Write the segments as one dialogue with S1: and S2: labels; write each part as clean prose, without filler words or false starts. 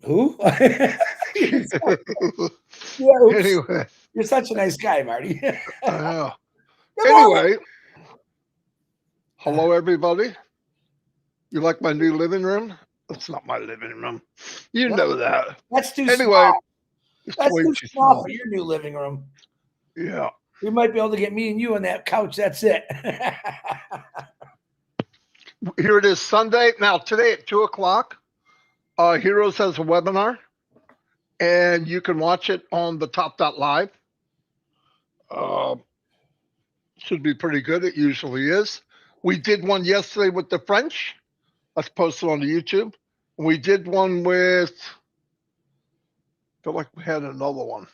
S1: Who? You're so- yeah, oops.
S2: Anyway,
S1: You're such a nice guy, Marty. Good
S2: uh,
S1: morning.
S2: anyway, hello everybody. You like my new living room? It's not my living room. You
S1: No,
S2: know that.
S1: that's too
S2: Anyway,
S1: small.
S2: it's
S1: That's
S2: way
S1: too
S2: too
S1: small
S2: small.
S1: for your new living room.
S2: Yeah.
S1: We might be able to get me and you on that couch. That's it.
S2: Here it is Sunday. Now today at 2 o'clock, Heroes has a webinar, and you can watch it on the top.live. Uh, should be pretty good. It usually is. We did one yesterday with the French. That's posted on the YouTube. We did one with, I feel like we had another one.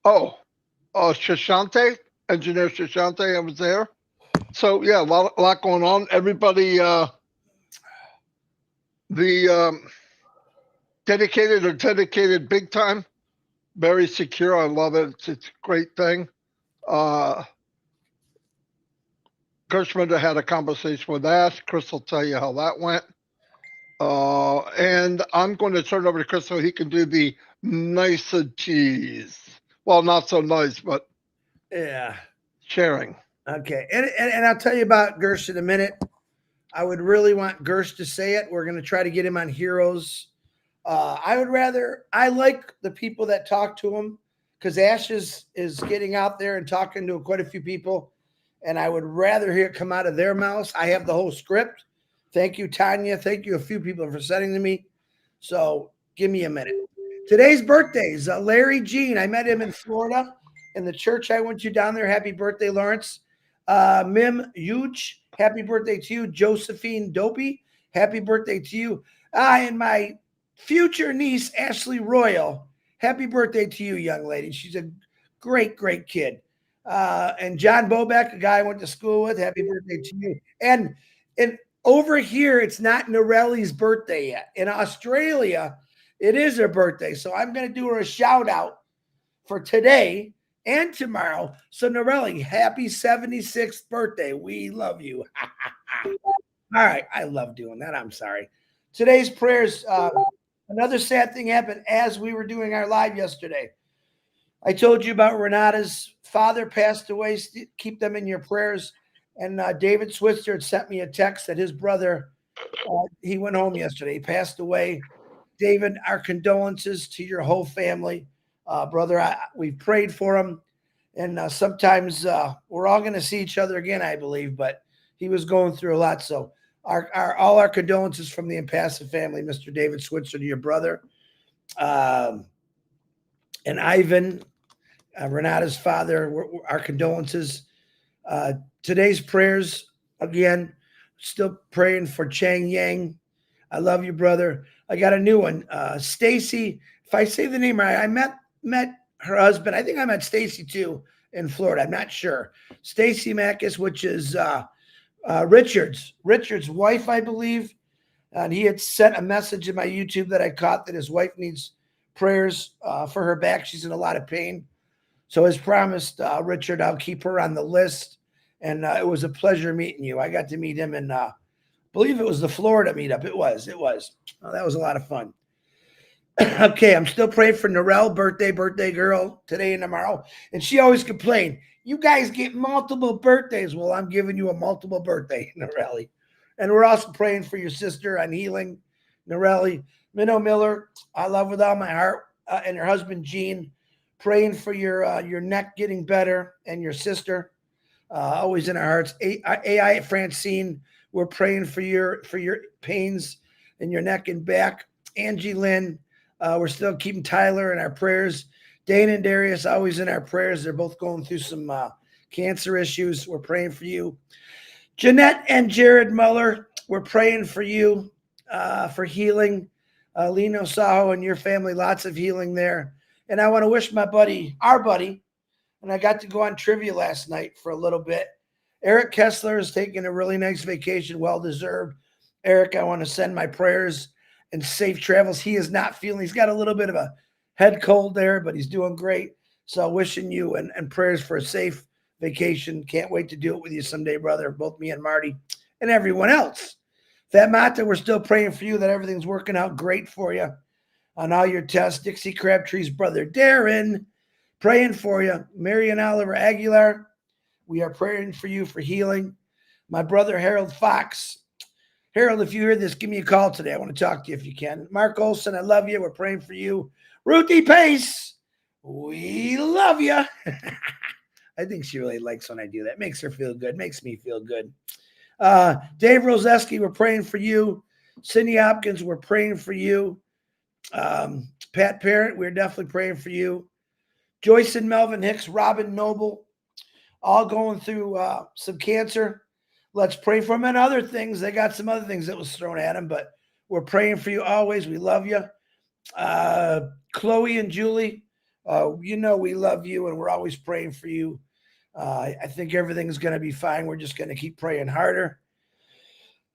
S2: Oh, Shashante, engineer Shashante, I was there. So yeah, a lot going on. Everybody, the dedicated big time, very secure. I love it. It's a great thing. Uh, Gursminder had a conversation with Ash. Chris will tell you how that went. And I'm going to turn it over to Chris so he can do the niceties. Well, not so nice, but
S1: Yeah.
S2: sharing.
S1: Okay. And I'll tell you about Gersh in a minute. I would really want Gersh to say it. We're going to try to get him on Heroes. I like the people that talk to him because Ash is getting out there and talking to quite a few people. And I would rather hear it come out of their mouths. I have the whole script. Thank you, Tanya. Thank you, a few people for sending to me. So give me a minute. Today's birthdays. Larry Jean. I met him in Florida in the church I went to down there. Happy birthday, Lawrence. Mim Huge. Happy birthday to you. Josephine Dopey. Happy birthday to you. And my future niece, Ashley Royal. Happy birthday to you, young lady. She's a great, great kid. And John Bobeck, a guy I went to school with. Happy birthday to you. And over here, it's not Norelli's birthday yet. In Australia, it is her birthday. So I'm going to do her a shout out for today and tomorrow. So, Norelli, happy 76th birthday. We love you. All right. I love doing that. I'm sorry. Today's prayers. Another sad thing happened as we were doing our live yesterday. I told you about Renata's father passed away. Keep them in your prayers. And David Switzer had sent me a text that his brother, he went home yesterday. He passed away. David, our condolences to your whole family. Brother, we've prayed for him. And sometimes we're all going to see each other again, I believe. But he was going through a lot. So all our condolences from the Impassive family, Mr. David Switzer, to your brother. And Ivan, Renata's father, our condolences. Today's prayers, again, still praying for Chang Yang. I love you, brother. I got a new one. Stacy, if I say the name right, I met her husband. I think I met Stacy too in Florida. I'm not sure. Stacy Mackis, which is Richard's wife, I believe. And he had sent a message in my YouTube that I caught that his wife needs prayers for her back. She's in a lot of pain. So as promised, Richard, I'll keep her on the list. And it was a pleasure meeting you. I got to meet him in, believe it was the Florida meetup. It was. Oh, that was a lot of fun. Okay, I'm still praying for Norelle, birthday girl, today and tomorrow. And she always complained, you guys get multiple birthdays. Well, I'm giving you a multiple birthday, Norelli. And we're also praying for your sister on healing, Norelli. Minnow Miller, I love with all my heart, and her husband, Gene. Praying for your neck getting better and your sister, always in our hearts. AI Francine, we're praying for your pains in your neck and back. Angie Lynn, we're still keeping Tyler in our prayers. Dane and Darius, always in our prayers. They're both going through some cancer issues. We're praying for you. Jeanette and Jared Muller, we're praying for you for healing. Lino Saho and your family, lots of healing there. And I want to wish our buddy, and I got to go on trivia last night for a little bit. Eric Kessler is taking a really nice vacation, well deserved. Eric, I want to send my prayers and safe travels. He is not feeling, he's got a little bit of a head cold there, but he's doing great. So wishing you and prayers for a safe vacation. Can't wait to do it with you someday, brother, both me and Marty and everyone else. Fatmata, we're still praying for you that everything's working out great for you on all your tests. Dixie Crabtree's brother Darren, praying for you. Marion Oliver Aguilar, we are praying for you for healing. My brother Harold Fox. Harold, if you hear this, give me a call today. I want to talk to you if you can. Mark Olson, I love you. We're praying for you. Ruthie Pace, we love you. I think she really likes when I do that. Makes her feel good. Makes me feel good. Dave Roseski, we're praying for you. Cindy Hopkins, we're praying for you. Pat Parent, we're definitely praying for you. Joyce and Melvin Hicks, Robin Noble, all going through some cancer. Let's pray for them and other things. They got some other things that was thrown at them, but we're praying for you always. We love you. Chloe and Julie, you know we love you, and we're always praying for you. I think everything's going to be fine. We're just going to keep praying harder.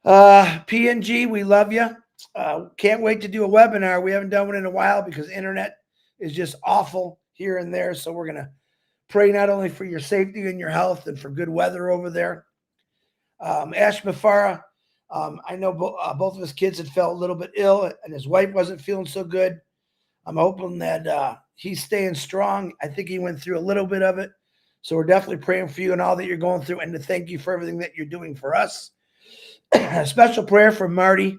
S1: PNG, we love you. Can't wait to do a webinar. We haven't done one in a while because internet is just awful here and there. So we're going to pray not only for your safety and your health and for good weather over there. Ash Mufareh, I know both of his kids had felt a little bit ill and his wife wasn't feeling so good. I'm hoping that he's staying strong. I think he went through a little bit of it. So we're definitely praying for you and all that you're going through, and to thank you for everything that you're doing for us. A special prayer for Marty.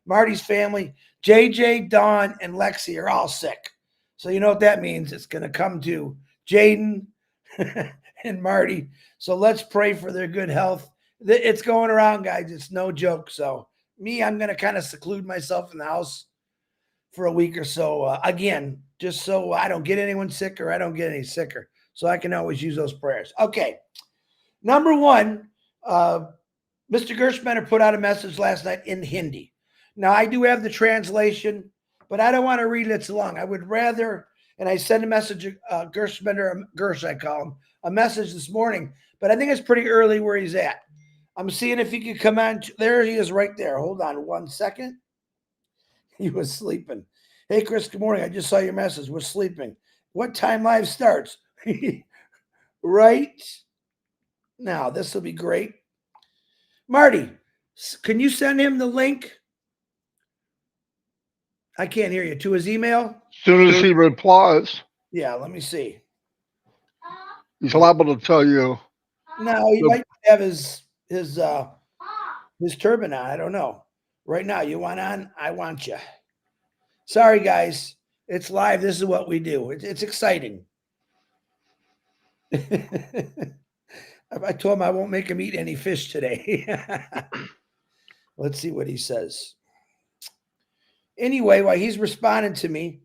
S1: Marty's family, JJ, Dawn, and Lexi are all sick. So you know what that means. It's going to come to Jaden and Marty. So let's pray for their good health. It's going around, guys. It's no joke. So I'm going to kind of seclude myself in the house for a week or so. Again, just so I don't get anyone sick or I don't get any sicker. So I can always use those prayers. Okay. Number one, Mr. Gursminder put out a message last night in Hindi. Now, I do have the translation, but I don't want to read it so long. I would rather, and I sent a message, Gursminder, I call him, a message this morning, but I think it's pretty early where he's at. I'm seeing if he could come on. There he is right there. Hold on 1 second. He was sleeping. Hey, Chris, good morning. I just saw your message. We're sleeping. What time live starts? Right now. This will be great. Marty, can you send him the link? I can't hear you. To his email?
S2: As soon as he replies,
S1: Yeah, let me see.
S2: he's liable to tell you.
S1: No, he might have his turban on. I don't know. Right now, you want on? I want you. Sorry, guys. It's live. This is what we do. It's exciting. I told him I won't make him eat any fish today. Let's see what he says. Anyway, while he's responding to me,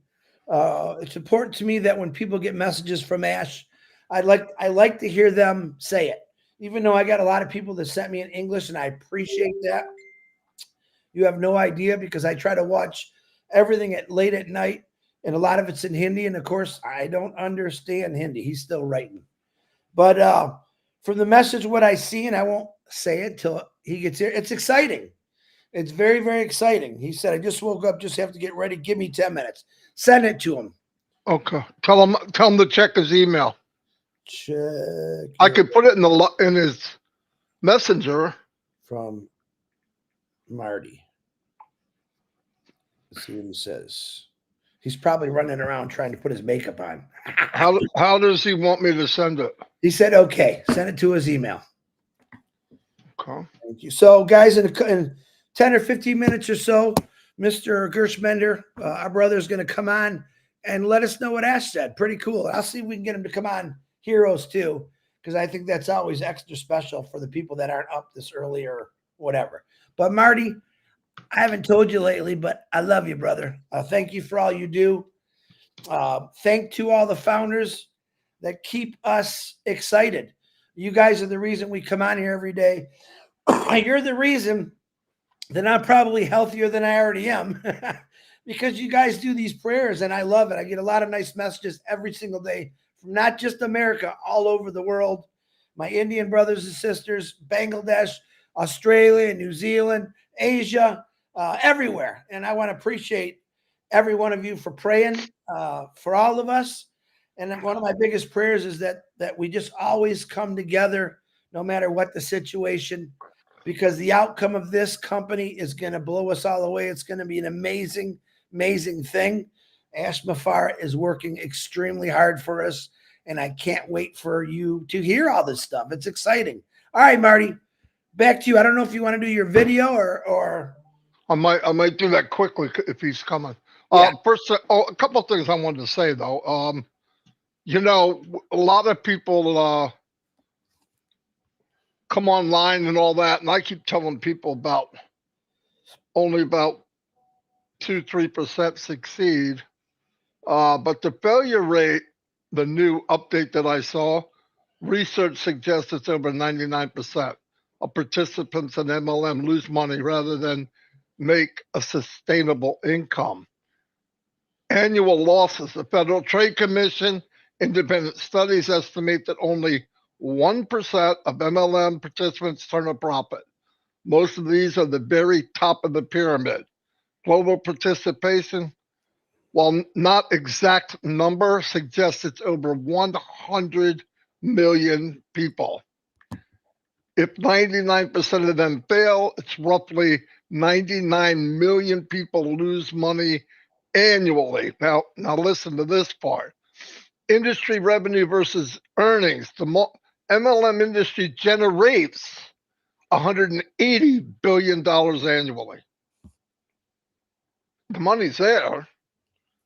S1: it's important to me that when people get messages from Ash, I like to hear them say it. Even though I got a lot of people that sent me in English, and I appreciate that. You have no idea, because I try to watch everything late at night, and a lot of it's in Hindi. And of course, I don't understand Hindi. He's still writing. But from the message, what I see, and I won't say it till he gets here, it's exciting. It's very, very exciting. He said, I just woke up, just have to get ready. Give me 10 minutes. Send it to him.
S2: Okay. Tell him to check his email.
S1: Check.
S2: I could put it in his messenger.
S1: From Marty. Let's see what he says. He's probably running around trying to put his makeup on.
S2: How does he want me to send it?
S1: He said, okay, send it to his email.
S2: Okay.
S1: Thank you. So, guys, in 10 or 15 minutes or so, Mr. Gursminder, our brother, is going to come on and let us know what Ash said. Pretty cool. I'll see if we can get him to come on Heroes too, because I think that's always extra special for the people that aren't up this early or whatever. But Marty, I haven't told you lately, but I love you, brother. Thank you for all you do. Thank to all the founders that keep us excited. You guys are the reason we come on here every day. You're the reason that I'm probably healthier than I already am, because you guys do these prayers, and I love it. I get a lot of nice messages every single day from not just America, all over the world. My Indian brothers and sisters, Bangladesh, Australia, New Zealand, Asia, everywhere. And I want to appreciate every one of you for praying for all of us. And one of my biggest prayers is that we just always come together, no matter what the situation. because the outcome of this company is going to blow us all away. It's going to be an amazing, amazing thing. Ash Mufareh is working extremely hard for us, and I can't wait for you to hear all this stuff. It's exciting. All right, Marty, back to you. I don't know if you want to do your video or
S2: I might do that quickly if he's coming.
S1: Yeah.
S2: First, a couple of things I wanted to say though. You know, a lot of people come online and all that, and I keep telling people only about 2-3% succeed. But the failure rate, the new update that I saw, research suggests it's over 99% of participants in MLM lose money rather than make a sustainable income. Annual losses. The Federal Trade Commission independent studies estimate that only 1% of MLM participants turn a profit. Most of these are the very top of the pyramid. Global participation, while not exact number, suggests it's over 100 million people. If 99% of them fail, it's roughly 99 million people lose money annually. Now listen to this part. Industry revenue versus earnings. The MLM industry generates $180 billion annually. The money's there.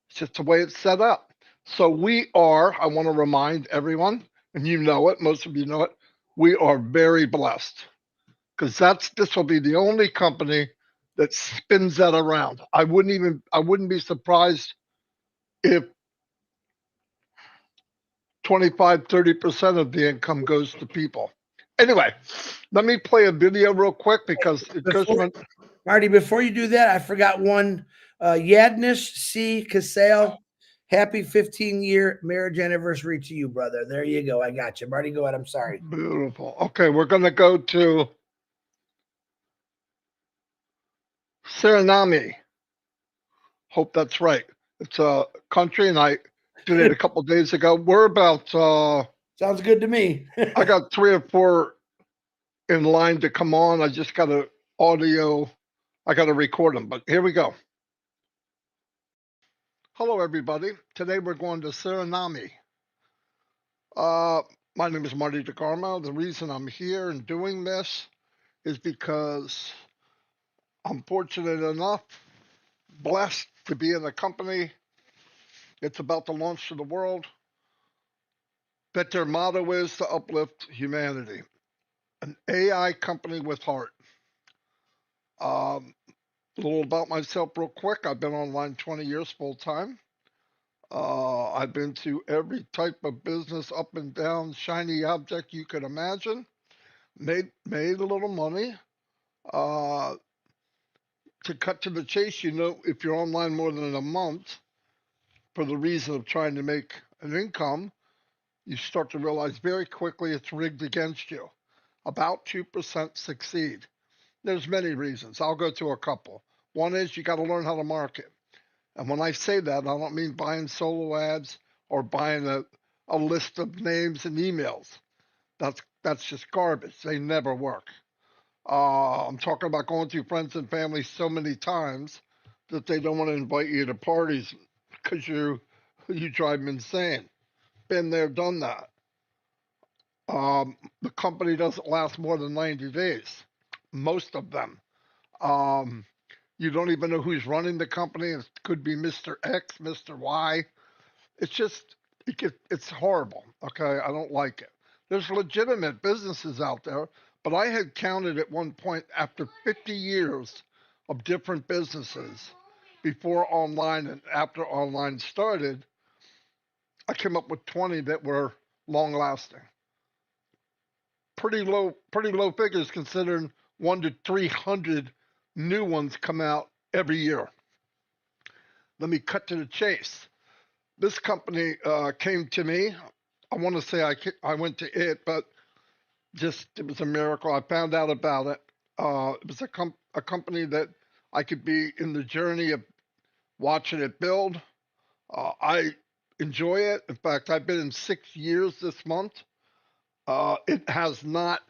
S2: It's just the way it's set up. So I want to remind everyone, and you know it, most of you know it, we are very blessed because this will be the only company that spins that around. I wouldn't be surprised if 25-30% of the income goes to people. Anyway, let me play a video real quick because
S1: Marty, before you do that, I forgot one. Yadnish C. Kasale, happy 15-year marriage anniversary to you, brother. There you go. I got you. Marty, go ahead. I'm sorry.
S2: Beautiful. Okay, we're going to go to Suriname. Hope that's right. It's a country, and I did it a couple of days ago. We're about
S1: sounds good to me.
S2: I got 3 or 4 in line to come on. I just got an audio. I got to record them, but here we go. Hello, everybody. Today we're going to Suriname. My name is Marty DeGarmo. The reason I'm here and doing this is because I'm fortunate enough, blessed to be in a company it's about to launch to the world that their motto is to uplift humanity. An AI company with heart. A little about myself real quick. I've been online 20 years full time. I've been to every type of business up and down, shiny object you could imagine. Made a little money. To cut to the chase, you know, if you're online more than a month for the reason of trying to make an income, you start to realize very quickly it's rigged against you. About 2% succeed. There's many reasons. I'll go to a couple. One is you got to learn how to market. And when I say that, I don't mean buying solo ads or buying a list of names and emails. That's just garbage. They never work. I'm talking about going to friends and family so many times that they don't want to invite you to parties because you drive them insane. Been there, done that. The company doesn't last more than 90 days, most of them. You don't even know who's running the company. It could be Mr. X, Mr. Y. It's just, it's horrible. Okay, I don't like it. There's legitimate businesses out there, but I had counted at one point after 50 years of different businesses before online and after online started, I came up with 20 that were long lasting. Pretty low figures considering 100 to 300 new ones come out every year. Let me cut to the chase. This company came to me. I want to say I went to it, but it was a miracle. I found out about it. It was a company that I could be in the journey of watching it build. I enjoy it. In fact, I've been in 6 years this month. It has not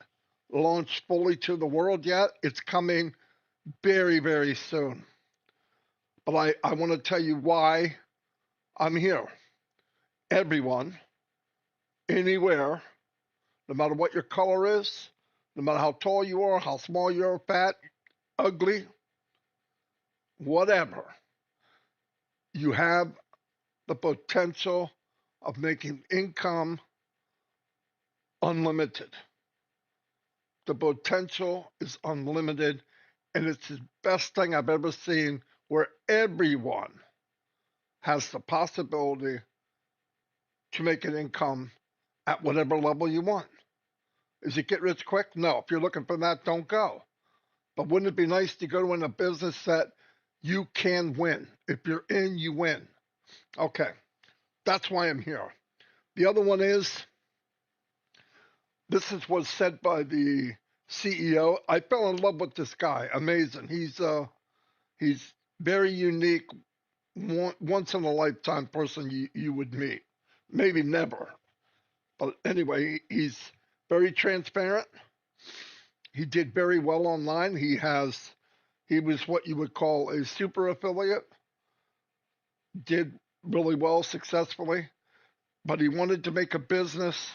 S2: launched fully to the world yet. It's coming very, very soon. But I want to tell you why I'm here. Everyone, anywhere, no matter what your color is, no matter how tall you are, how small you are, fat, ugly, whatever, you have the potential of making income unlimited. The potential is unlimited, and it's the best thing I've ever seen where everyone has the possibility to make an income at whatever level you want. Is it get rich quick? No. If you're looking for that, don't go. But wouldn't it be nice to go in a business that you can win? If you're in, you win. Okay. That's why I'm here. The other one is, this is what's said by the CEO. I fell in love with this guy. Amazing. He's very unique, once in a lifetime person you would meet. Maybe never. But anyway, he's very transparent. He did very well online. He was what you would call a super affiliate. Did really well successfully, but he wanted to make a business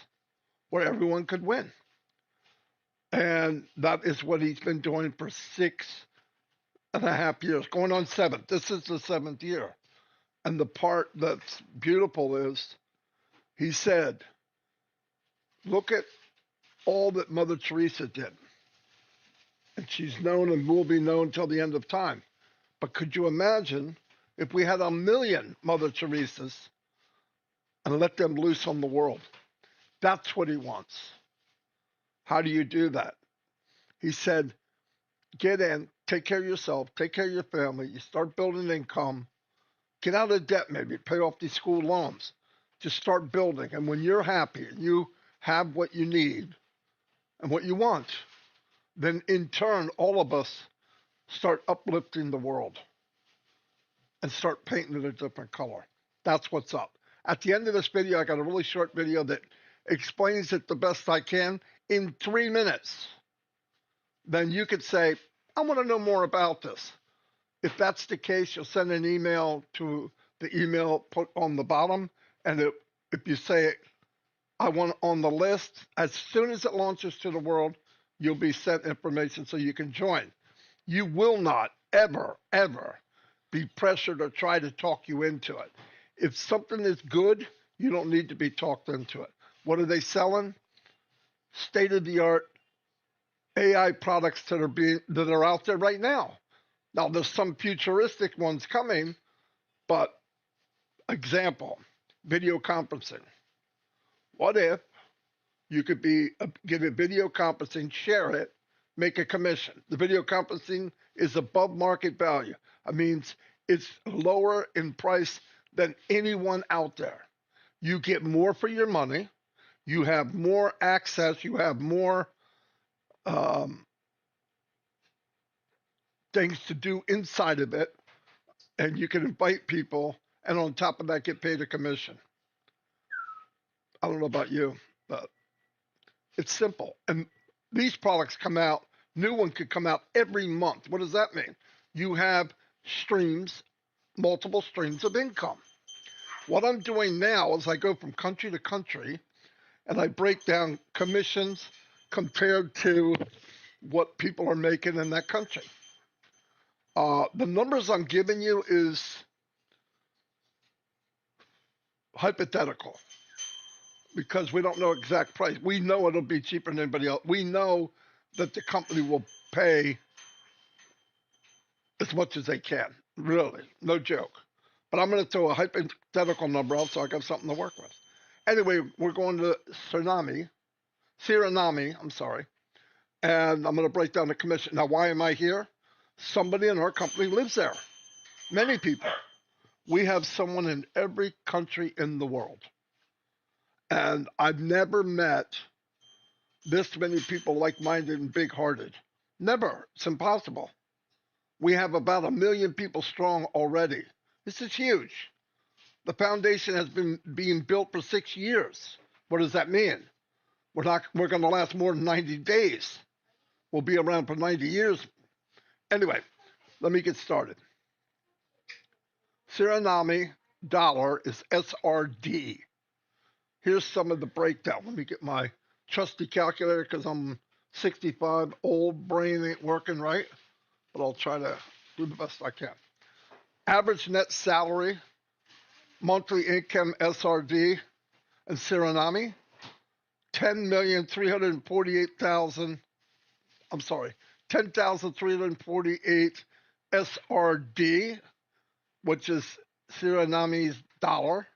S2: where everyone could win. And that is what he's been doing for 6.5 years, going on 7. This is the 7th year. And the part that's beautiful is he said, look at all that Mother Teresa did. And she's known and will be known till the end of time. But could you imagine if we had 1 million Mother Teresas and let them loose on the world? That's what he wants. How do you do that? He said, get in, take care of yourself, take care of your family, you start building income, get out of debt maybe, pay off these school loans, just start building. And when you're happy and you have what you need and what you want, then in turn, all of us start uplifting the world and start painting it a different color. That's what's up. At the end of this video, I got a really short video that explains it the best I can in 3 minutes. Then you could say, I want to know more about this. If that's the case, you'll send an email to the email put on the bottom. And if you say, I want on the list, as soon as it launches to the world, you'll be sent information so you can join. You will not ever, ever be pressured or try to talk you into it. If something is good, you don't need to be talked into it. What are they selling? State-of-the-art AI products that are out there right now. Now, there's some futuristic ones coming, but example, video conferencing. What if you could get a video conferencing, share it, make a commission? The video conferencing is above market value. It means it's lower in price than anyone out there. You get more for your money. You have more access. You have more things to do inside of it. And you can invite people. And on top of that, get paid a commission. I don't know about you, but it's simple. And these products come out, new one could come out every month. What does that mean? You have streams, multiple streams of income. What I'm doing now is I go from country to country and I break down commissions compared to what people are making in that country. The numbers I'm giving you is hypothetical because we don't know exact price. We know it'll be cheaper than anybody else. We know that the company will pay as much as they can. Really, no joke. But I'm going to throw a hypothetical number out so I got something to work with. Anyway, we're going to Suriname, I'm sorry, and I'm going to break down the commission. Now, why am I here? Somebody in our company lives there. Many people. We have someone in every country in the world. And I've never met this many people like-minded and big-hearted. Never. It's impossible. We have about 1 million people strong already. This is huge. The foundation has been being built for 6 years. What does that mean? We're going to last more than 90 days. We'll be around for 90 years. Anyway, let me get started. Suriname dollar is SRD. Here's some of the breakdown. Let me get my trusty calculator because I'm 65, old, brain ain't working right, but I'll try to do the best I can. Average net salary, monthly income SRD in Suriname, 10,348 SRD, which is Suriname's dollar.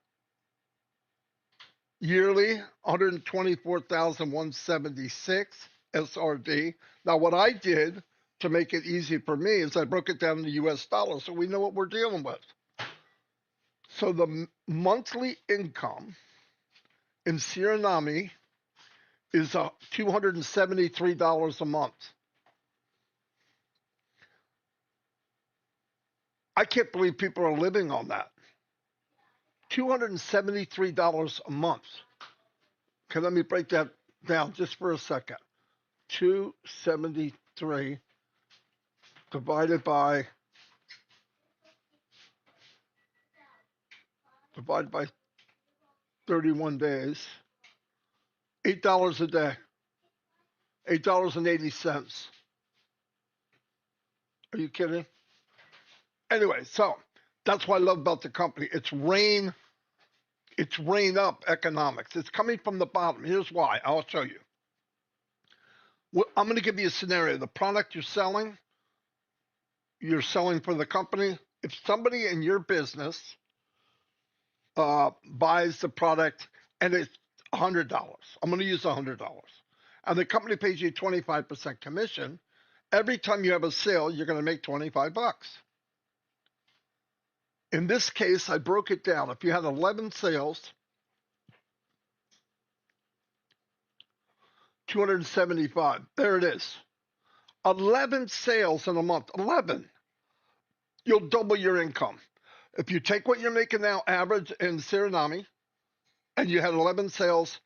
S2: Yearly, 124,176 SRD. Now, what I did to make it easy for me is I broke it down into US dollars so we know what we're dealing with. So the monthly income in Suriname is $273 a month. I can't believe people are living on that. $273 a month. Okay, let me break that down just for a second. 273 divided by 31 days. $8 a day. $8.80. Are you kidding? Anyway, so that's what I love about the company. It's rain up economics. It's coming from the bottom. Here's why. I'll show you. I'm going to give you a scenario. The product you're selling for the company. If somebody in your business buys the product and it's $100, I'm going to use $100, and the company pays you 25% commission, every time you have a sale, you're going to make $25. In this case, I broke it down. If you had 11 sales, 275. There it is. 11 sales in a month. 11. You'll double your income. If you take what you're making now, average in Suriname, and you had 11 sales,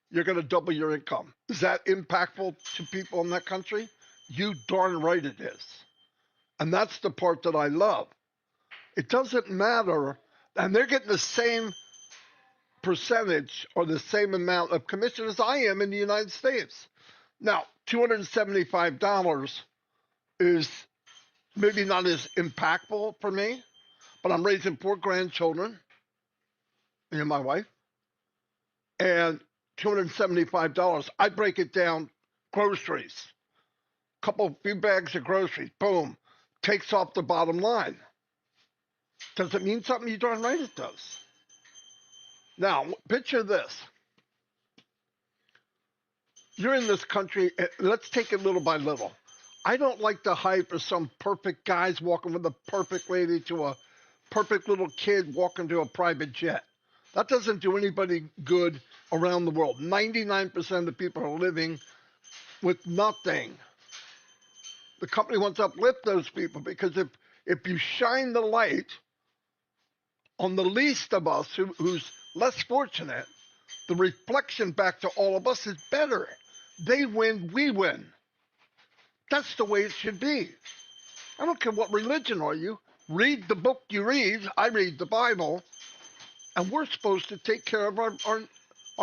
S2: you're going to double your income. Is that impactful to people in that country? You darn right it is. And that's the part that I love. It doesn't matter, and they're getting the same percentage or the same amount of commission as I am in the United States. Now, $275 is maybe not as impactful for me, but I'm raising 4 grandchildren, me and my wife, and $275. I break it down, groceries, few bags of groceries, boom, takes off the bottom line. Does it mean something? You darn right it does. Now, picture this. You're in this country. Let's take it little by little. I don't like the hype of some perfect guys walking with a perfect lady to a perfect little kid walking to a private jet. That doesn't do anybody good around the world. 99% of the people are living with nothing. The company wants to uplift those people because if you shine the light on the least of us who's less fortunate, the reflection back to all of us is better. They win, we win. That's the way it should be. I don't care what religion are you. Read the book you read. I read the Bible. And we're supposed to take care of our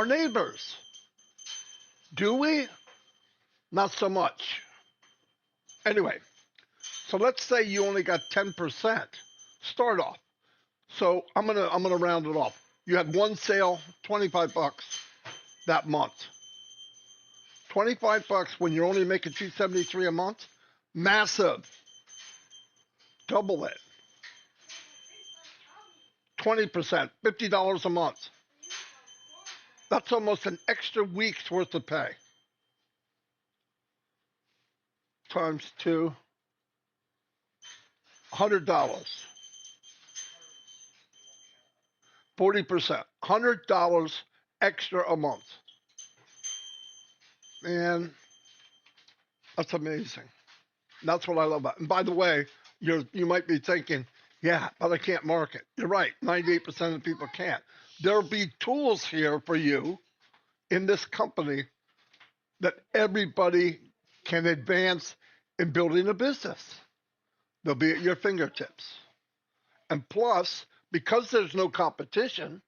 S2: neighbors. Do we? Not so much. Anyway, so let's say you only got 10%. Start off. So I'm gonna round it off. You had one sale, $25 that month. $25 when you're only making $273 a month. Massive. Double it. 20%, $50 a month. That's almost an extra week's worth of pay. Times 2, $100. 40%, $100 extra a month. Man, that's amazing. That's what I love about it. And by the way, you might be thinking, yeah, but I can't market. You're right. 98% of the people can't. There'll be tools here for you in this company that everybody can advance in building a business. They'll be at your fingertips. And plus, because there's no competition,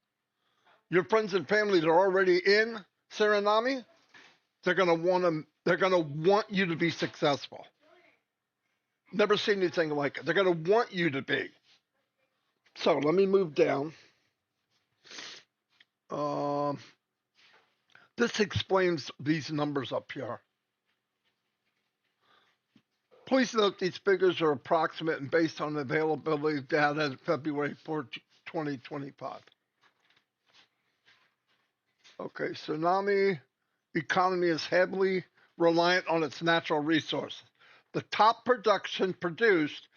S2: your friends and family that are already in Suriname, they're gonna want you to be successful. Never seen anything like it. They're gonna want you to be. So let me move down. This explains these numbers up here. Please note these figures are approximate and based on availability of data at February 4, 2025. Okay, Tsunami economy is heavily reliant on its natural resources. The top production produced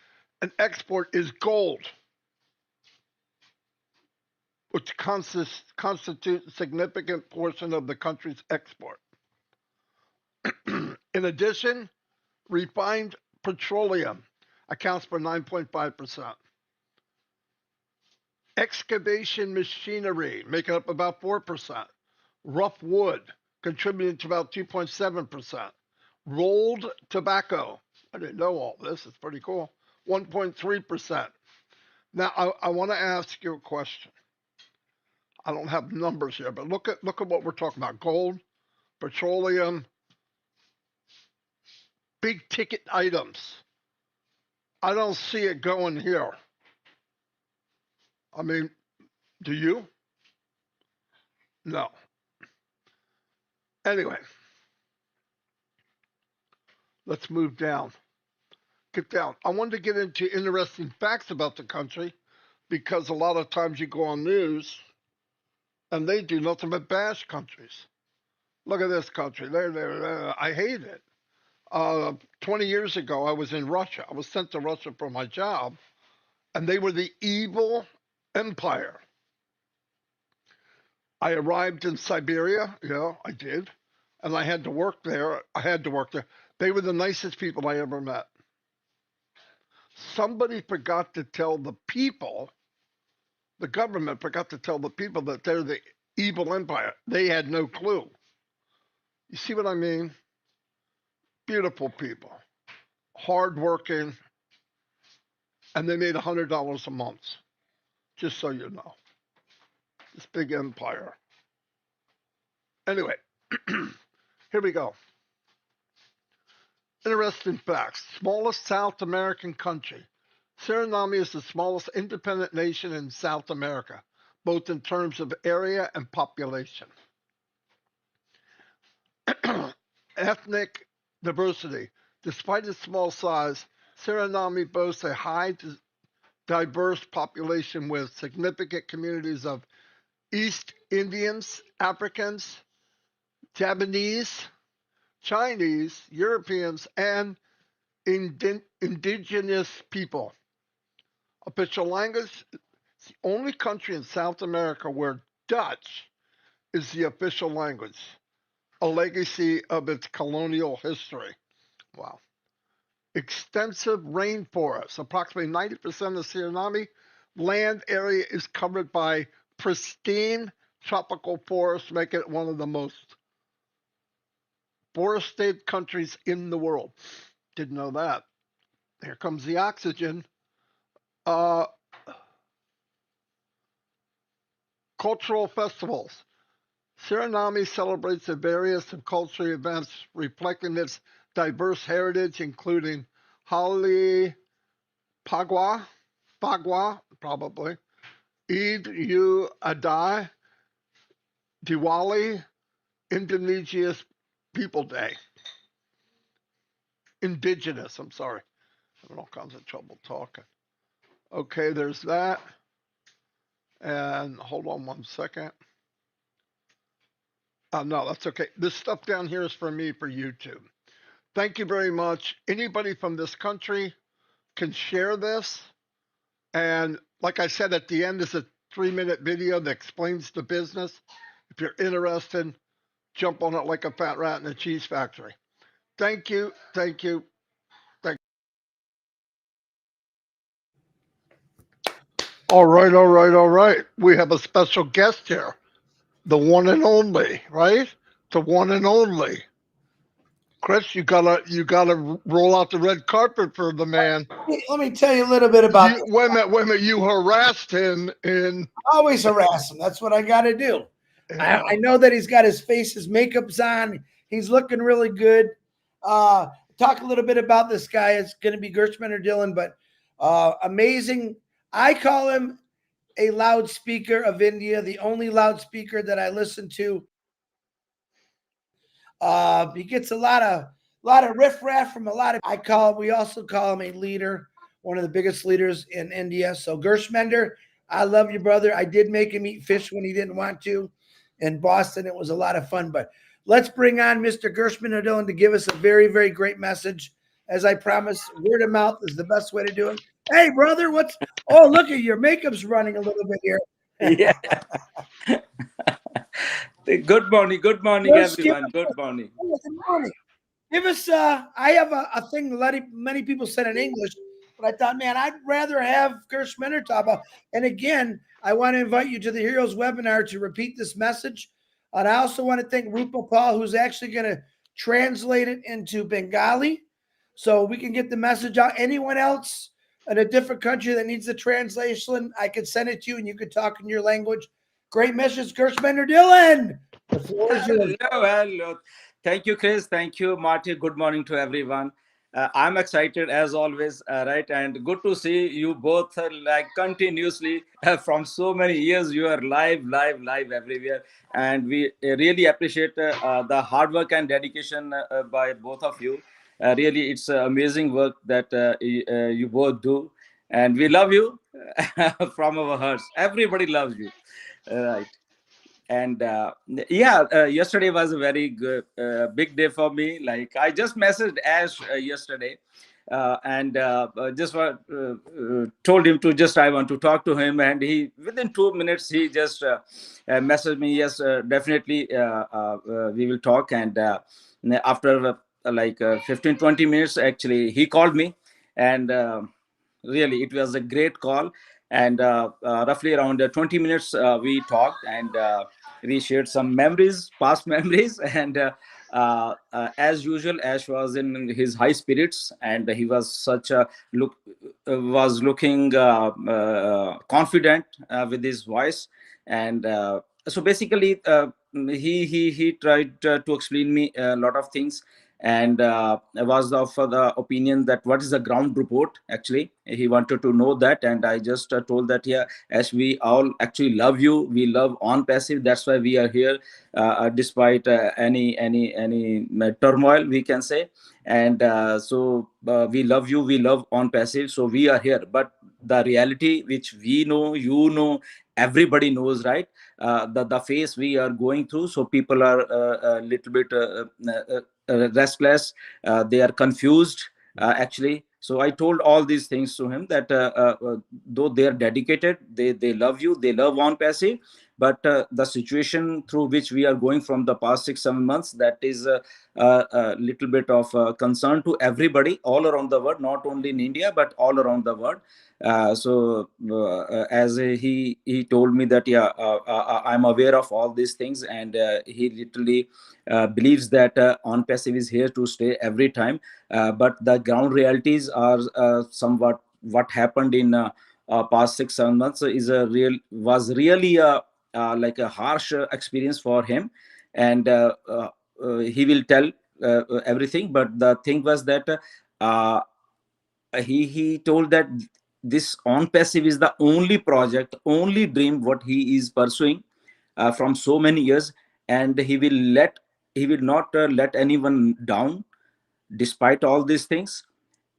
S2: and export is gold, which constitutes a significant portion of the country's export. In addition, refined petroleum accounts for 9.5%. Excavation machinery making up about 4%. Rough wood contributing to about 2.7%. Rolled tobacco, I didn't know all this, it's pretty cool, 1.3%. Now, I want to ask you a question. I don't have numbers here, but look at what we're talking about. Gold, petroleum, big ticket items. I don't see it going here. I mean, do you? No. Anyway, let's move down. Get down. I wanted to get into interesting facts about the country because a lot of times you go on news and they do nothing but bash countries. Look at this country. I hate it. 20 years ago, I was in Russia. I was sent to Russia for my job, and they were the evil empire. I arrived in Siberia. Yeah, I did. And I had to work there. They were the nicest people I ever met. Somebody forgot to tell the people, the government forgot to tell the people that they're the evil empire. They had no clue. You see what I mean? Beautiful people, hardworking, and they made $100 a month, just so you know. This big empire. Anyway, here we go. Interesting facts. Smallest South American country. Suriname is the smallest independent nation in South America, both in terms of area and population. Ethnic diversity. Despite its small size, Suriname boasts a high diverse population with significant communities of East Indians, Africans, Japanese, Chinese, Europeans, and indigenous people. Official language, it's the only country in South America where Dutch is the official language, a legacy of its colonial history. Wow. Extensive rainforests. Approximately 90% of Suriname land area is covered by pristine tropical forests, making it one of the most forested countries in the world. Didn't know that. Here comes the oxygen. Cultural festivals. Suriname celebrates the various cultural events reflecting its diverse heritage, including Holi, Pagwa, probably, Eid Adha, Diwali, Indigenous People Day. Indigenous, I'm sorry. I'm having all kinds of trouble talking. Okay, there's that. And hold on one second. No, that's okay. This stuff down here is for me for YouTube. Thank you very much. Anybody from this country can share this. And like I said, at the end is a 3-minute video that explains the business. If you're interested, jump on it like a fat rat in a cheese factory. Thank you. Thank you. Thank you. All right. We have a special guest here. The one and only, right? The one and only. Chris, you gotta roll out the red carpet for the man.
S1: Let me tell you a little bit about this.
S2: Wait a minute. You harassed him in.
S1: Always harass him. That's what I got to do. I know that he's got his makeup's on. He's looking really good. Talk a little bit about this guy. It's going to be Gursminder Dylan, but amazing. I call him a loudspeaker of India, the only loudspeaker that I listen to. He gets a lot of riffraff from a lot of. We also call him a leader, one of the biggest leaders in India. So Gursminder, I love you, brother. I did make him eat fish when he didn't want to. In Boston, it was a lot of fun. But let's bring on Mr. Gursminder Dylan to give us a very, very great message. As I promised, word of mouth is the best way to do it. Hey, brother, oh, look at your makeup's running a little bit here.
S3: Yeah. Good morning, everyone. Good morning.
S1: Good morning. Give us, I have a thing many people said in English, but I thought, man, I'd rather have Gursminder talk about. And again, I want to invite you to the Heroes webinar to repeat this message. And I also want to thank Rupa Paul, who's actually going to translate it into Bengali so we can get the message out. Anyone else in a different country that needs the translation, I could send it to you and you could talk in your language. Great message, Gursminder Dylan. The floor is yours.
S3: Hello. Thank you, Chris. Thank you, Marty. Good morning to everyone. I'm excited as always, right? And good to see you both like continuously from so many years. You are live everywhere. And we really appreciate the hard work and dedication by both of you. Really, it's amazing work that you both do. And we love you from our hearts. Everybody loves you. Right. And yesterday was a very good big day for me. Like I just messaged Ash yesterday and just told him to just I want to talk to him, and he within 2 minutes he just messaged me, yes, definitely we will talk. And after 15-20 minutes actually he called me, and really it was a great call. And roughly around 20 minutes we talked, and we shared some memories, past memories. And as usual, Ash was in his high spirits, and he was such a looking confident with his voice. And so basically he tried to explain me a lot of things, and was of the opinion that what is the ground report. Actually he wanted to know that, and I just told that, yeah, as we all actually love you, we love ONPASSIVE, that's why we are here, despite any turmoil, we can say. And so we love you, we love ONPASSIVE, so we are here. But the reality which we know, you know, everybody knows, right? The phase we are going through, so people are a little bit restless, they are confused actually. So I told all these things to him, that though they are dedicated, they love you, they love ONPASSIVE, but the situation through which we are going from the past 6-7 months, that is a little bit of concern to everybody all around the world, not only in India but all around the world. As he told me that, yeah, I'm aware of all these things, and he literally believes that ONPASSIVE is here to stay every time. But the ground realities are somewhat what happened in past 6-7 months was really like a harsh experience for him. And he will tell everything. But the thing was that he told that this ONPASSIVE is the only project, only dream what he is pursuing from so many years, and he will not let anyone down despite all these things.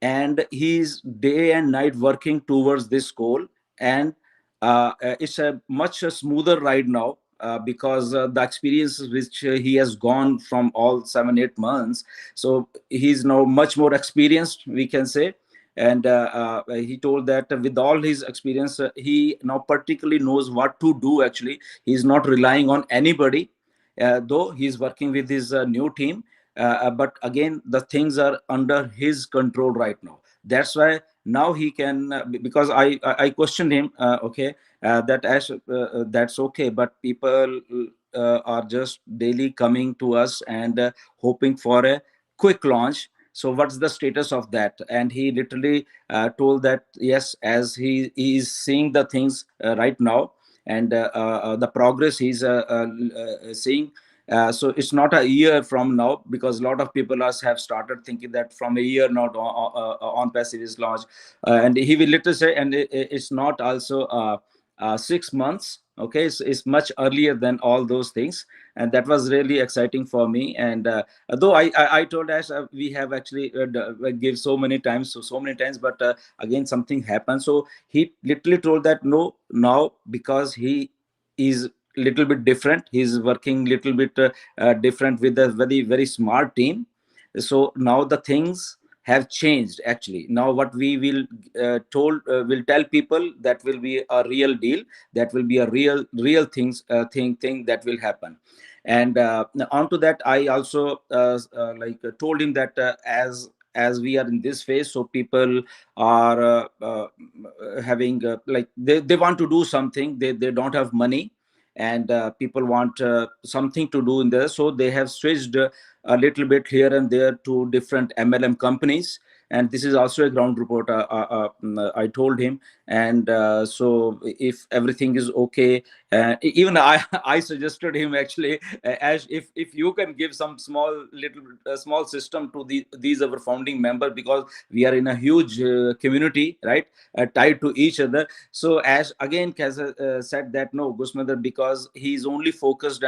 S3: And he's day and night working towards this goal. And it's a much smoother ride now, because the experiences which he has gone from all 7-8 months, so he's now much more experienced, we can say. And he told that with all his experience, he now particularly knows what to do. Actually, he's not relying on anybody, though he's working with his new team. But again, the things are under his control right now. That's why now he can, because I questioned him, okay, that Ash, that's okay, but people are just daily coming to us and hoping for a quick launch. So what's the status of that? And he literally told that yes, as he is seeing the things right now, and the progress he's seeing. So it's not a year from now, because a lot of people have started thinking that from a year now on passive is launched, and he will literally say, and it's not also 6 months. Okay, it's much earlier than all those things, and that was really exciting for me. And though I told Ash, we have actually give so many times, so many times, but again something happened. So he literally told that no, now because he is little bit different, he's working little bit different with a very very smart team. So now the things have changed. Actually, now what we will will tell people, that will be a real deal, that will be a real thing that will happen. And onto that, I also told him that as we are in this phase, so people are having they want to do something, they don't have money, and people want something to do in there, so they have switched a little bit here and there to different MLM companies. And this is also a ground report, I told him. And so if everything is okay, even I suggested him actually, as if you can give some small system to these our founding members, because we are in a huge community, right, tied to each other. So Ash again has said that no, Gursminder, because he is only focused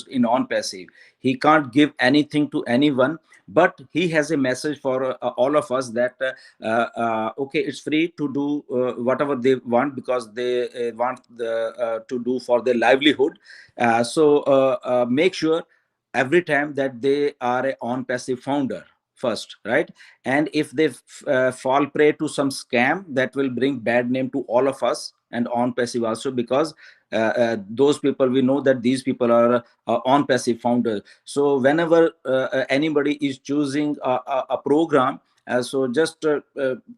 S3: in on passive, he can't give anything to anyone, but he has a message for all of us that okay, it's free to do whatever they want, because they want to do for their livelihood. So make sure every time that they are a on passive founder first, right? And if they fall prey to some scam, that will bring bad name to all of us and on passive also, because those people, we know that these people are on passive founders. So whenever anybody is choosing a program, so just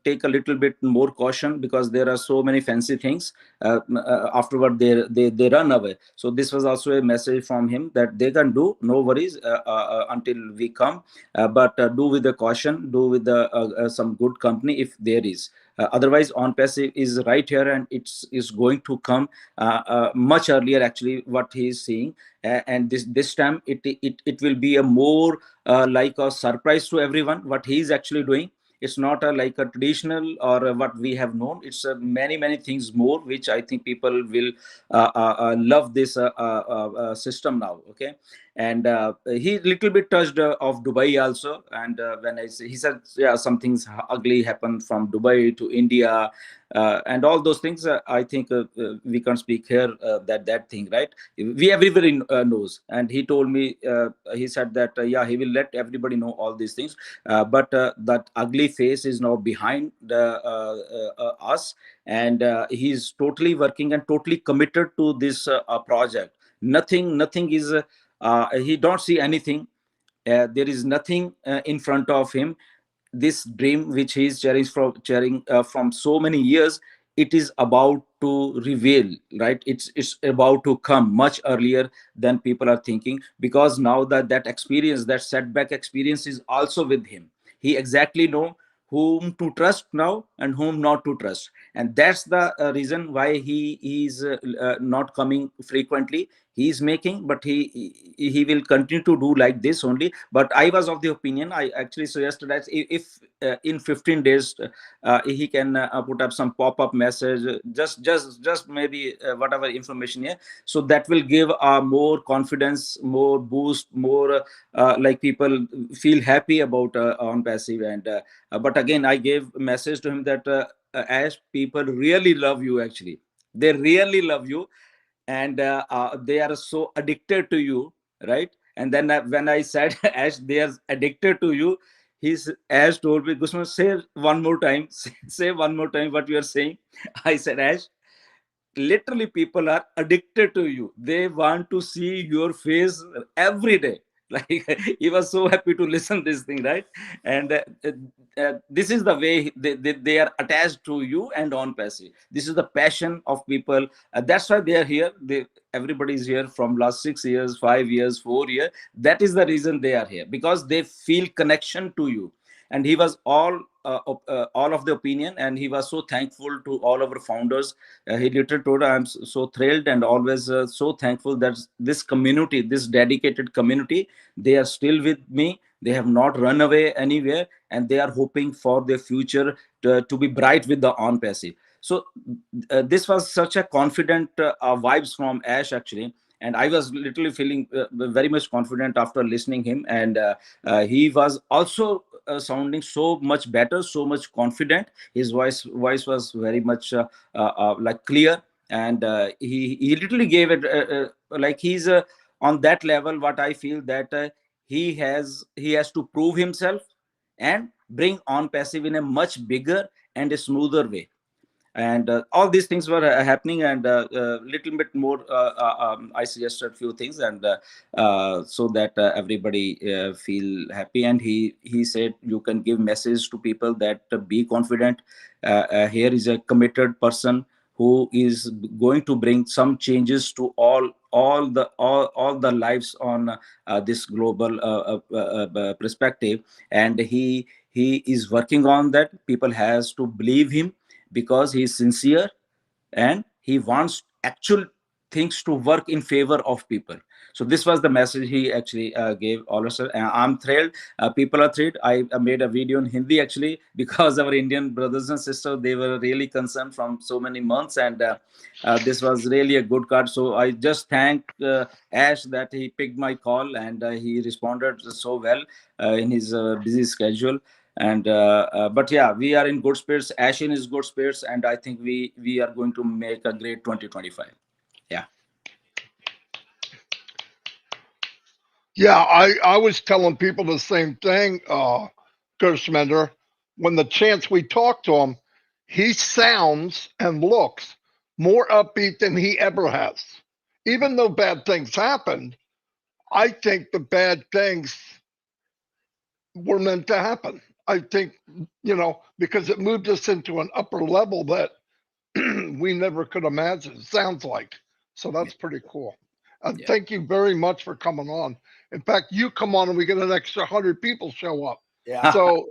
S3: take a little bit more caution, because there are so many fancy things. Afterward they run away. So this was also a message from him, that they can do, no worries, until we come, but do with the caution, do with the some good company if there is. Otherwise, on passive is right here, and it's is going to come much earlier, actually, what he is seeing. And this time it will be a more like a surprise to everyone what he is actually doing. It's not like a traditional or what we have known. It's many things more, which I think people will love this system now. Okay. And he little bit touched of Dubai also. And when I say, he said, yeah, some things ugly happened from Dubai to India, and all those things. I think we can't speak here that thing, right? We everybody knows. And he told me, he said that yeah, he will let everybody know all these things, but that ugly face is now behind us. And he's totally working and totally committed to this project. Nothing is he don't see anything. There is nothing in front of him. This dream which he is sharing from so many years, it is about to reveal, right? It's about to come much earlier than people are thinking, because now that experience, that setback experience, is also with him. He exactly know whom to trust now and whom not to trust. And that's the reason why he is not coming frequently. He is making, but he will continue to do like this only. But I was of the opinion, I actually suggested that if in 15 days he can put up some pop-up message, just maybe whatever information here, so that will give more confidence, more boost, more like people feel happy about on passive. And but again, I gave message to him that as people really love you, actually they really love you, and they are so addicted to you, right? And then when I said, Ash, they are addicted to you, he's Ash told me, Gusman, say one more time, say one more time what you are saying. I said, Ash, literally people are addicted to you. They want to see your face every day. Like he was so happy to listen this thing, right? And this is the way they are attached to you and on passive. This is the passion of people. That's why they are here. Everybody is here from last 6 years, 5 years, 4 years. That is the reason they are here, because they feel connection to you. And he was all of the opinion, and he was so thankful to all our founders. He literally told, I'm so thrilled and always so thankful that this community, this dedicated community, they are still with me. They have not run away anywhere, and they are hoping for their future to be bright with the on passive. So this was such a confident vibes from Ash, actually. And I was literally feeling very much confident after listening him. And he was also sounding so much better, so much confident. His voice was very much like clear. And he literally gave it like he's on that level. What I feel that he has to prove himself and bring on passive in a much bigger and a smoother way. And all these things were happening, and little bit more I suggested few things, and so that everybody feel happy. And he said, you can give message to people that be confident. Here is a committed person who is going to bring some changes to all the lives on this global perspective. And he is working on that. People has to believe him, because he is sincere and he wants actual things to work in favor of people. So this was the message he actually gave all of us. I'm thrilled. People are thrilled. I made a video in Hindi, actually, because our Indian brothers and sisters, they were really concerned from so many months. And this was really a good card. So I just thank Ash that he picked my call, and he responded so well in his busy schedule. And but yeah, we are in good spirits. Ash in is good spirits, and I think we are going to make a great 2025. Yeah.
S2: Yeah, I was telling people the same thing, Gursminder. When the chance we talked to him, he sounds and looks more upbeat than he ever has. Even though bad things happened, I think the bad things were meant to happen. I think, because it moved us into an upper level that we never could imagine, it sounds like. So that's pretty cool.
S3: Yeah.
S2: Thank you very much for coming on. In fact, you come on and we get an extra 100 people show up.
S1: Yeah.
S2: So,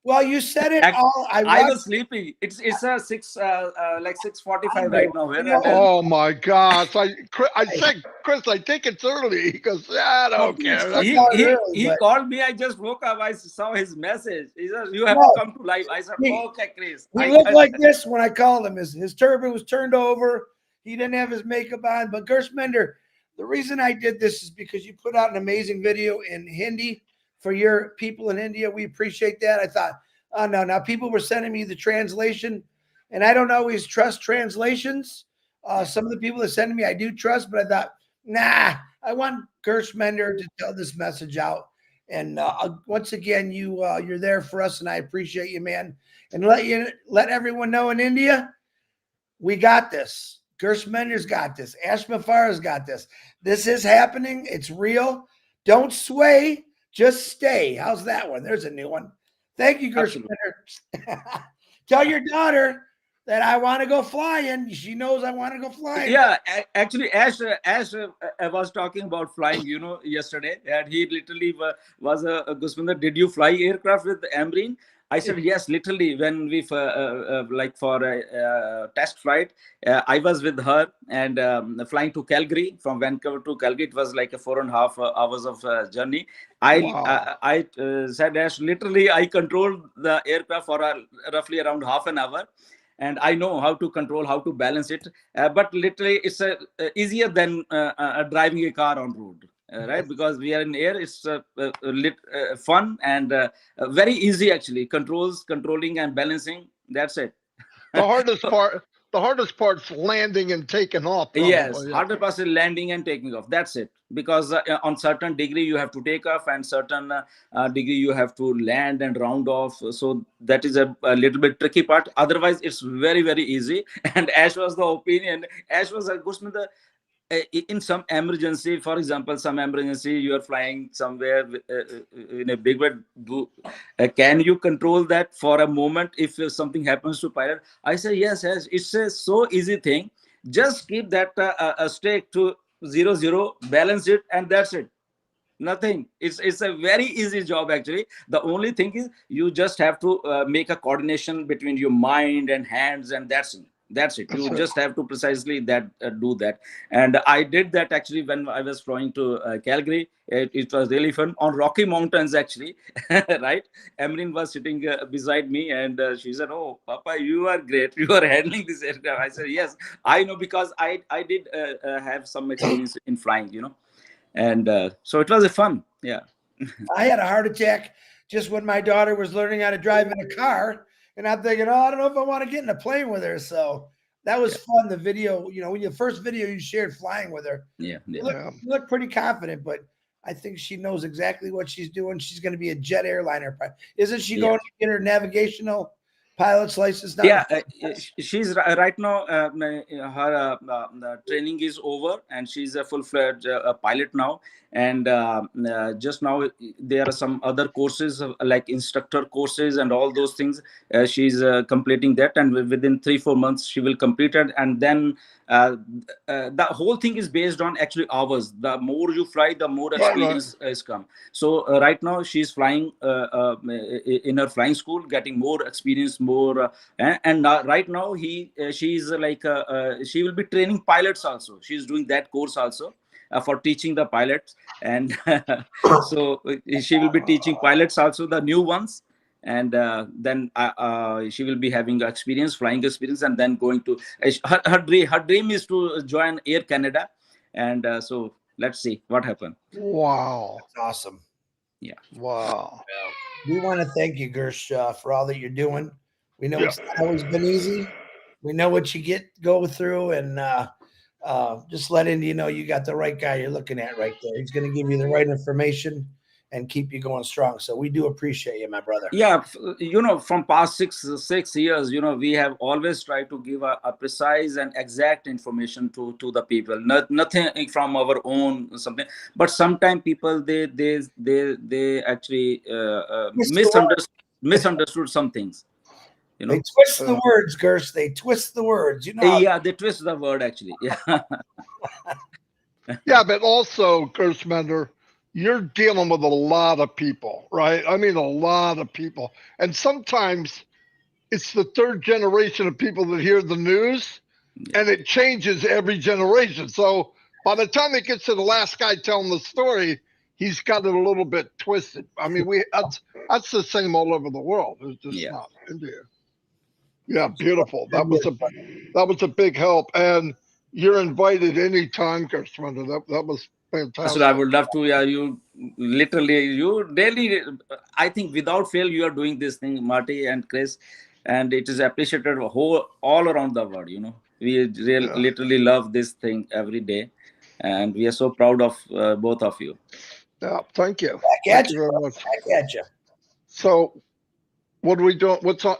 S1: well, you said it all.
S3: I was sleeping. It's a 6:45 right now.
S2: Oh my gosh! I said, Chris, I think it's early. He goes, I don't care.
S3: He called me. I just woke up. I saw his message. He says, you have to come to live. I said, okay, Chris.
S1: He looked like this when I called him. His turban was turned over. He didn't have his makeup on. But Gursminder, the reason I did this is because you put out an amazing video in Hindi for your people in India. We appreciate that. I thought, oh no, now people were sending me the translation, and I don't always trust translations. Some of the people that send me, I do trust, but I thought, nah, I want Gursminder to tell this message out. And once again, you're there for us, and I appreciate you, man. And let everyone know in India, we got this. Gursminder's got this. Ash Mufareh's got this. This is happening. It's real. Don't sway. Just stay. How's that one? There's a new one. Thank you, Gursminder. Tell your daughter that I want to go flying. She knows I want to go flying.
S3: Yeah, actually, Ash was talking about flying, yesterday. And he literally was Gursminder, did you fly aircraft with Amreen? I said, yes, literally, when we like for a test flight, I was with her and flying to Calgary, from Vancouver to Calgary. It was like a 4.5 hours of journey. I said, Ash, literally, I controlled the aircraft for roughly around half an hour. And I know how to control, how to balance it. But literally, it's easier than driving a car on road. Right, because we are in air, it's fun and very easy, actually. Controlling and balancing, that's it.
S2: The hardest part's landing and taking off.
S3: Probably. Yes, hardest part is landing and taking off. That's it. Because on certain degree you have to take off, and certain degree you have to land and round off. So that is a little bit tricky part. Otherwise, it's very, very easy. And Ash was the opinion. Ash was a Gursminder. in some emergency, for example, some emergency, you are flying somewhere in a big way, can you control that for a moment if something happens to pilot? I say yes. It's a so easy thing. Just keep that stake to 0, balance it, and that's it. Nothing. It's a very easy job actually. The only thing is you just have to make a coordination between your mind and hands, and that's it. You just have to precisely do that. And I did that actually when I was flying to Calgary. It was really fun on Rocky Mountains actually. Right, Emeline was sitting beside me, and she said, "Oh Papa, you are great, you are handling this aircraft." I said, "Yes, I know, because I did have some experience in flying, and so it was a fun." Yeah.
S1: I had a heart attack just when my daughter was learning how to drive in a car, and I'm thinking, oh, I don't know if I want to get in a plane with her. So that was fun. The video, when your first video you shared flying with her, you look pretty confident, but I think she knows exactly what she's doing. She's going to be a jet airliner pilot. Isn't she going to get her navigational pilot's license now?
S3: Yeah, she's right now. Her training is over, and she's a full-fledged pilot now. And just now, there are some other courses like instructor courses and all those things. She's completing that, and within 3-4 months, she will complete it. And then the whole thing is based on actually hours. The more you fly, the more experience is come. So right now, she's flying in her flying school, getting more experience, more. And right now, she's like she will be training pilots also. She's doing that course also. For teaching the pilots, and so she will be teaching pilots also, the new ones, and then she will be having flying experience, and then going to her dream is to join Air Canada, and so let's see what happens.
S2: Wow,
S1: that's awesome.
S3: Yeah.
S2: Wow.
S1: We want to thank you, Gersh, for all that you're doing. We know it's not always been easy. We know what you go through, and just let Indy know you got the right guy you're looking at right there. He's going to give you the right information and keep you going strong. So we do appreciate you, my brother.
S3: Yeah, from past six years, we have always tried to give a precise and exact information to the people. Nothing from our own something, but sometimes people they actually misunderstood some things.
S1: They twist the words, Gersh. They twist the words.
S3: Yeah, they twist the word actually. Yeah.
S2: Yeah, but also, Gursminder, you're dealing with a lot of people, right? I mean, a lot of people. And sometimes it's the third generation of people that hear the news, and it changes every generation. So by the time it gets to the last guy telling the story, he's got it a little bit twisted. I mean, that's the same all over the world. It's just not India. Yeah, beautiful. That was a big help, and you're invited anytime, Gursminder. That was fantastic.
S3: So I would love to. Yeah, you daily. I think without fail, you are doing this thing, Marty and Chris, and it is appreciated all around the world. We literally love this thing every day, and we are so proud of both of you.
S2: Yeah, thank you.
S1: Thank you very much. Back at you.
S2: So, what are we doing? What's on?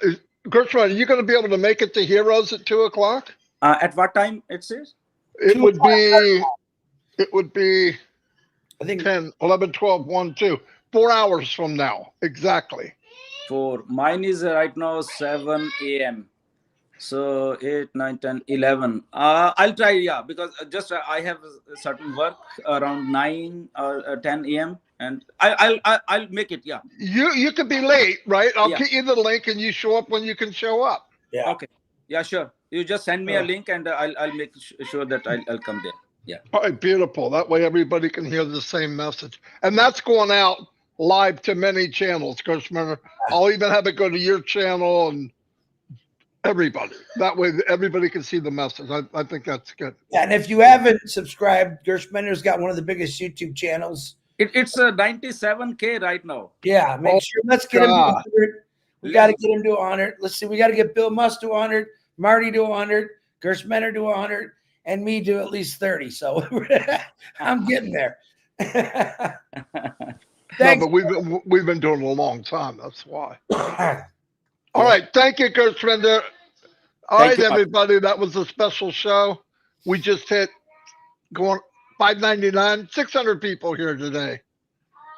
S2: Gursminder, are you going to be able to make it to Heroes at 2 o'clock?
S3: At what time it says?
S2: It would be, I think 10, 11, 12, 1, 2. 4 hours from now, exactly.
S3: Mine is right now 7 a.m. So 8, 9, 10, 11. I'll try, because just I have a certain work around 9 or 10 a.m. and I'll make it. Yeah.
S2: You could be late, right? I'll get you the link, and you show up when you can show up.
S1: Yeah.
S3: Okay. Yeah, sure. You just send me a link, and I'll make sure that I'll come there. Yeah.
S2: All right, beautiful. That way everybody can hear the same message, and that's going out live to many channels, Gursminder. I'll even have it go to your channel and everybody. That way everybody can see the message. I think that's good.
S1: Yeah, and if you haven't subscribed, Gursminder's got one of the biggest YouTube channels.
S3: It's 97K right now.
S1: Yeah, make sure. Let's get him to 100. We got to get him to 100. Let's see. We got to get Bill Musk to 100, Marty to 100, Gursminder to 100, and me to at least 30. So I'm getting there.
S2: No, but we've been doing it a long time. That's why. All right. Thank you, Gursminder. All right, everybody. That was a special show. We just hit going $5.99, 600 people here today.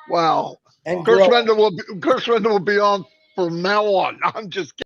S2: Wow.
S1: And grow.
S2: Gursminder will be on from now on. I'm just kidding.